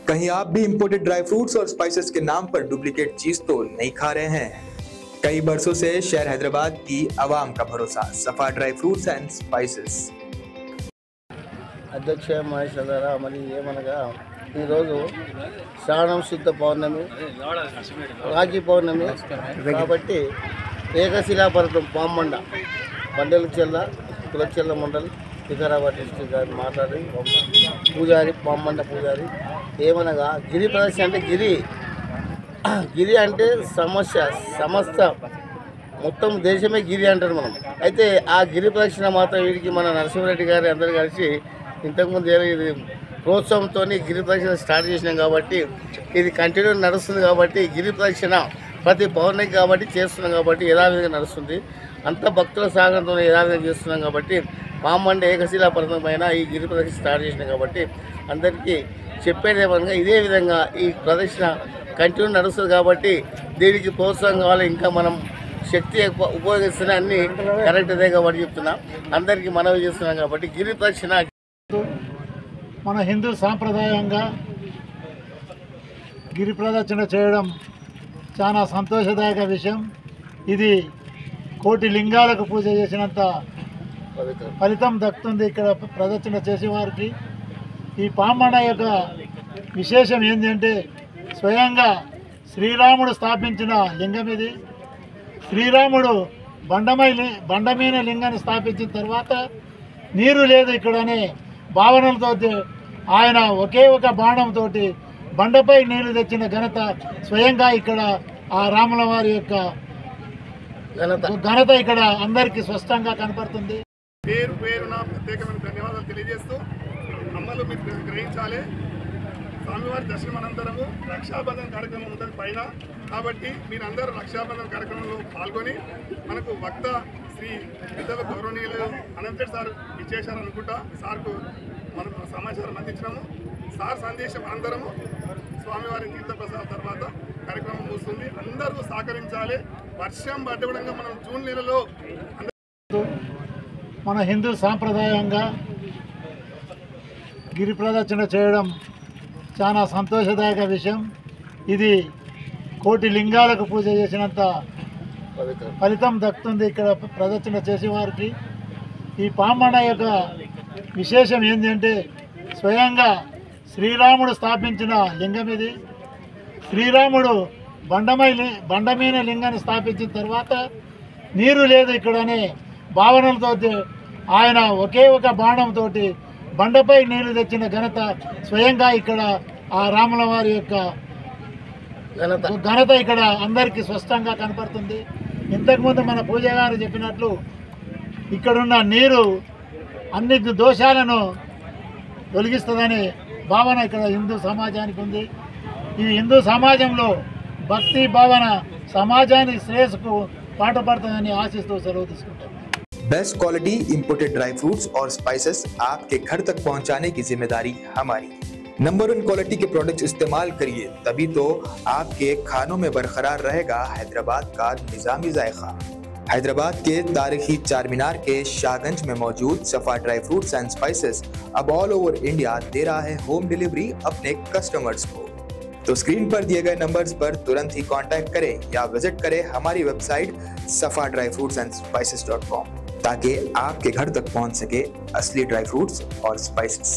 कहीं आप भी इंपोर्टेड ड्राई फ्रूट्स और स्पाइसेस के नाम पर डुप्लीकेट चीज तो नहीं खा रहे हैं? कई बरसों से शहर हैदराबाद की आवाम का भरोसा सफा ड्राई फ्रूट्स एंड स्पाइसेस। అధ్యక్ష మహేష్ గారా మరి ఏమనగా ఈరోజు శ్రావణ శుద్ధ పౌర్ణమి రాఖీ పౌర్ణమి కాబట్టి ఏకశిలాపర్వతం పామండ బండలచెల్ల కులచెల్ల మండలి వికారాబాద్ డిస్ట్రిక్ట్ గారు మాట్లాడి పూజారి పామండ పూజారి ఏమనగా గిరి ప్రదర్శన అంటే గిరి అంటే సమస్త మొత్తం దేశమే గిరి అంటారు మనం. అయితే ఆ గిరి ప్రదక్షిణ మాత్రం వీడికి మన నరసింహారెడ్డి గారు అందరూ కలిసి ఇంతకుముందు ఇది ప్రోత్సాహంతో గిరి ప్రదక్షిణ స్టార్ట్ చేసినాం కాబట్టి ఇది కంటిన్యూ నడుస్తుంది. కాబట్టి గిరి ప్రదక్షిణ ప్రతి పౌర్ణమికి కాబట్టి చేస్తున్నాం కాబట్టి యథావిధిగా నడుస్తుంది. అంత భక్తుల సహకారంతో యథావిధిగా చేస్తున్నాం కాబట్టి పామండ ఏకశిలా పర్వతం పైన ఈ గిరి ప్రదక్షిణ స్టార్ట్ చేసినాం కాబట్టి అందరికీ చెప్పేది ఏమనగా ఇదే విధంగా ఈ ప్రదక్షిణ కంటిన్యూ నడుస్తుంది. కాబట్టి దీనికి ప్రోత్సాహం కావాలి. ఇంకా మనం శక్తి ఉపయోగిస్తున్న అన్ని కరెక్ట్ అదే కాబట్టి చెప్తున్నా అందరికీ మనవి చేస్తున్నాం. కాబట్టి గిరి ప్రదక్షిణ మన హిందూ సాంప్రదాయంగా గిరి ప్రదక్షిణ చేయడం చాలా సంతోషదాయక విషయం. ఇది కోటి లింగాలకు పూజ చేసినంత ఫలితం దక్కుతుంది ఇక్కడ ప్రదక్షిణ చేసేవారికి. ఈ పామండ యొక్క విశేషం ఏంటంటే స్వయంగా శ్రీరాముడు స్థాపించిన లింగం ఇది. శ్రీరాముడు బండమైన లింగాన్ని స్థాపించిన తర్వాత నీరు లేదు ఇక్కడనే భావనలతో ఆయన ఒకే ఒక బాణంతో బండపై నీళ్లు తెచ్చిన ఘనత స్వయంగా ఇక్కడ ఆ రాముల వారి యొక్క ఘనత ఇక్కడ అందరికీ స్పష్టంగా కనపడుతుంది. పేరు పేరున ప్రత్యేకమైన ధన్యవాదాలు తెలియజేస్తూ అమ్మలు మీరు గ్రహించాలి. స్వామివారి దర్శనం అనంతరము రక్షాబంధన్ కార్యక్రమం ఉంటుంది పైన. కాబట్టి మీరందరూ రక్షాబంధన్ కార్యక్రమంలో పాల్గొని మనకు వక్త శ్రీ పెద్దల గౌరవనీయులు అనంతరెడ్డి సార్ ఇచ్చేశారనుకుంటా. సార్కు మనం సమాచారం అందించినాము. సార్ సందేశం అనంతరము స్వామివారి తీర్థప్రసాద తర్వాత కార్యక్రమం ముగుస్తుంది. అందరూ సహకరించాలి. వర్షం పడ్డవడంగా మనం జూన్ నెలలో మన హిందూ సాంప్రదాయంగా గిరి ప్రదక్షిణ చేయడం చాలా సంతోషదాయక విషయం. ఇది కోటి లింగాలకు పూజ చేసినంత ఫలితం దక్కుతుంది ఇక్కడ ప్రదక్షిణ చేసేవారికి. ఈ పామండ యొక్క విశేషం ఏంటంటే స్వయంగా శ్రీరాముడు స్థాపించిన లింగం ఇది. శ్రీరాముడు బండమైన లింగాన్ని స్థాపించిన తర్వాత నీరు లేదు ఇక్కడనే భావనలతో ఆయన ఒకే ఒక బాణంతో బండపై నీళ్లు తెచ్చిన ఘనత స్వయంగా ఇక్కడ ఆ రాముల వారి యొక్క ఘనత ఇక్కడ అందరికీ స్పష్టంగా కనపడుతుంది. ఇంతకుముందు మన పూజ గారు చెప్పినట్లు ఇక్కడున్న నీరు అన్ని దోషాలను తొలగిస్తుందనే భావన ఇక్కడ హిందూ సమాజానికి ఉంది. ఈ హిందూ సమాజంలో భక్తి భావన సమాజానికి శ్రేయస్సుకు పాటుపడుతుందని ఆశిస్తూ సెలవు తీసుకుంటాం. Best quality imported dry fruits और स्पाइसेस आपके घर तक पहुंचाने की जिम्मेदारी हमारी। नंबर 1 क्वालिटी के प्रोडक्ट्स इस्तेमाल करिए, तभी तो आपके खानों में बरकरार रहेगा हैदराबाद का निजामी जायका। हैदराबाद के तारीखी चार मीनार के शाहगंज में मौजूद सफा ड्राई फ्रूट्स एंड स्पाइसेस अब ऑल ओवर इंडिया दे रहा है होम डिलीवरी अपने कस्टमर्स को। तो स्क्रीन पर दिए गए नंबर्स पर तुरंत ही कांटेक्ट करें या विजिट करें हमारी वेबसाइट safadryfruitsandspices.com ताकि आपके घर तक पहुंच सके असली ड्राई फ्रूट्स और स्पाइसेस।